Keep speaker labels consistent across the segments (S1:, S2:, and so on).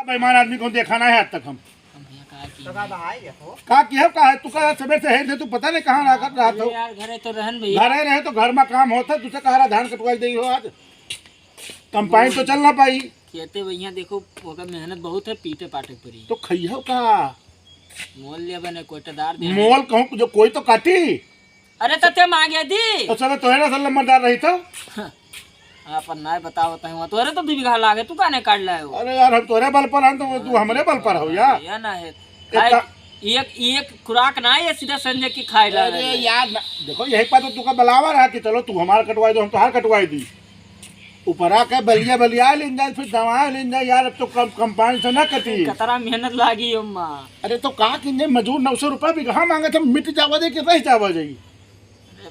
S1: बेईमान आदमी को देखा ना है आज तक हम का किया का है तू का सवेर से है तू पता नहीं कहाँ रहा तो
S2: यार घरे तो रहन भैया
S1: घरे रहे तो घर में काम होता तुझे कहा धान कटवाई दी हो आज कंपाइन तो चल ना पाई
S2: कहते भैया देखो ओकर मेहनत बहुत है पीटे पाटे पड़ी
S1: तो खइयो का
S2: मोल ले बने कोटेदार दे
S1: मोल कहूँ जो कोई तो काटी
S2: अरे तते मांगे दी
S1: तो चलो तो है ना सल नंबरदार रही तो
S2: अपन ना बताओ तहे तोरे तो 2 बीघा लागे तू काने काट लाए हो
S1: अरे यार हम तोरे बल पर हम तो तू हमरे बल पर हो यार
S2: या ना है एक खुराक ना है सीधा संजय की खाए ला
S1: अरे यार देखो यही पर तो तू का बलावा रहा कि चलो तू हमारा कटवाई दो हम तो हार कटवाई दी ऊपरा के बलिया बलिया लेन जाए फिर दवा लेन जाए यार अब तो कंपाइन से ना कटी
S2: कतरा मेहनत लागी अम्मा
S1: अरे तो कहा कि मजदूर 900 रुपया बीघा मांगे थे मिट जावा दे कि रह जावा जाई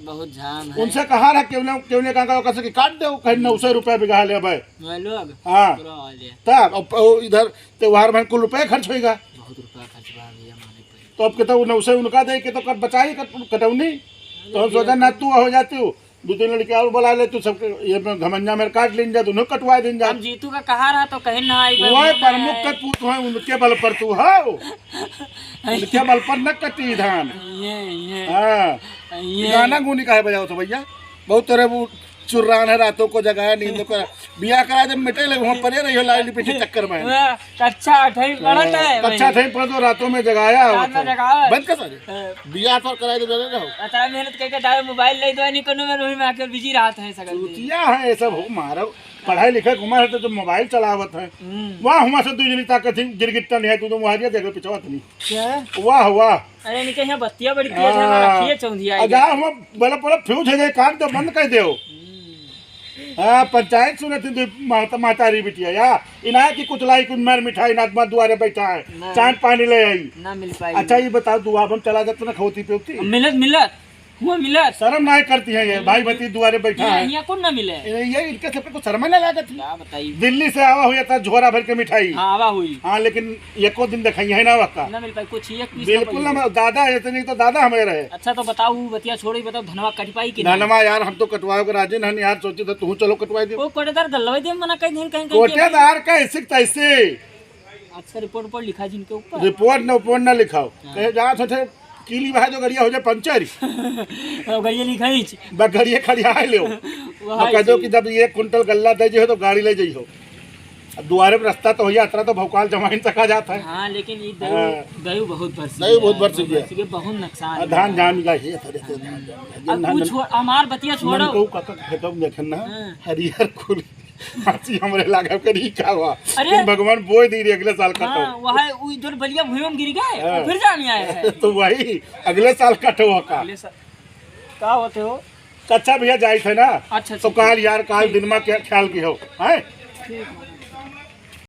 S2: बहुत झाम है
S1: उनसे कहा रहा क्यों ने कहा कैसे कि काट दो कहीं 900 रुपया बीघा ले भाई
S2: लोग
S1: हाँ तब इधर त्योहार में कुल रुपये खर्च होगा
S2: बहुत रुपया खर्च भैया माने पे
S1: तो अब के तो 900 उनका दे के तो कट बचाई कटौनी तो हम सोचा ना तू हो जाती हो 2-3 लड़के और बुला ले तू सबके ये घमंजा में काट लें जा दोनों कटवा दें जा
S2: हम जीतू का कहा रहा तो कहीं ना आई
S1: वो प्रमुख का पूत है उनके बल पर तू हो उनके बल पर न कटी धान
S2: ये
S1: हाँ गाना गुनी का है बजाओ तो भैया बहुत तरह वो चुर्रान है रातों को जगाया नींद को बिया करा जब मिटे लगे वहाँ परे रही हो लाइट पीछे चक्कर में
S2: कच्चा ठई पड़त है
S1: कच्चा ठई पड़ तो रातों में जगाया बंद कर सारे बिया पर कराए तो डरे रहो
S2: अतरा मेहनत करके डाले मोबाइल ले दो नहीं कोनो में रोही में आकर बिजी रहत है सगल
S1: क्या है ये सब हो मारो पढ़ाई लिखाई घुमा तो मोबाइल चलावत है वाह हुआ से तू जनी ताकत गिरगिट्टा नहीं है तू तो मुहारिया देख पिछवा नहीं
S2: क्या
S1: वाह वाह
S2: अरे निके यहाँ बत्तियां बड़ी तेज है रखिए चौंधिया
S1: अजा हम बड़ा बड़ा फ्यूज है काट दो बंद कर दो हाँ पंचायत सुने थी मातारी बिटिया या इना की कुचलाई कुछ मर मिठाई नाथ दुआरे बैठा है चांद पानी ले आई
S2: ना मिल पाई
S1: अच्छा ये बताओ दुआ हम चला जाते ना खोती पे
S2: मिलत हुआ मिलत
S1: शर्म ना करती है ये भाई भती दुआरे बैठा है
S2: यहाँ कौन ना मिले
S1: ये इनके सब को शर्म ना लागत
S2: क्या बताइए
S1: दिल्ली से आवा हुआ था झोरा भर के मिठाई
S2: हाँ आवा हुई
S1: हाँ लेकिन एको दिन दिखाई है ना वक्त
S2: ना मिल पाई कुछ एक
S1: बिल्कुल ना दादा है नहीं तो दादा हमें रहे
S2: अच्छा तो बताओ बतिया छोड़ी बताओ धनवा कट पाई कि
S1: धनवा यार हम तो कटवाओ के राजी नहीं यार सोचे तो तू चलो कटवाई दे
S2: वो कोटेदार गलवाई दे मना कहीं दिन कहीं
S1: कोटेदार कैसे तैसे
S2: अच्छा रिपोर्ट पर लिखा जिनके ऊपर
S1: रिपोर्ट ना लिखाओ कहे जहाँ सोचे कीली भाई जो गड़िया हो जाए पंचर
S2: गड़िया लिखाई
S1: गड़िया खड़िया ले कह दो कि जब 1 कुंटल गल्ला दे जो तो गाड़ी ले जाइयो दुआरे पे रास्ता तो हो यात्रा तो भौकाल जमाइन तक जाता है
S2: हाँ लेकिन ये दयु बहुत बरस
S1: दयु बहुत बरस गया
S2: बहुत नुकसान
S1: धान जान का है
S2: हमार बतिया छोड़ो
S1: को कत खेतों में देखना हरियर कुल हाथी हमरे लागा करी का हुआ अरे भगवान बोई दी अगले साल कटो
S2: वहां इधर बलिया भूमि में गिर गए फिर जाम आए हैं
S1: तो वही अगले साल कटो का
S2: होते हो
S1: अच्छा भैया जाए थे ना
S2: अच्छा
S1: तो काल यार काल दिन में क्या ख्याल की हो है
S2: ठीक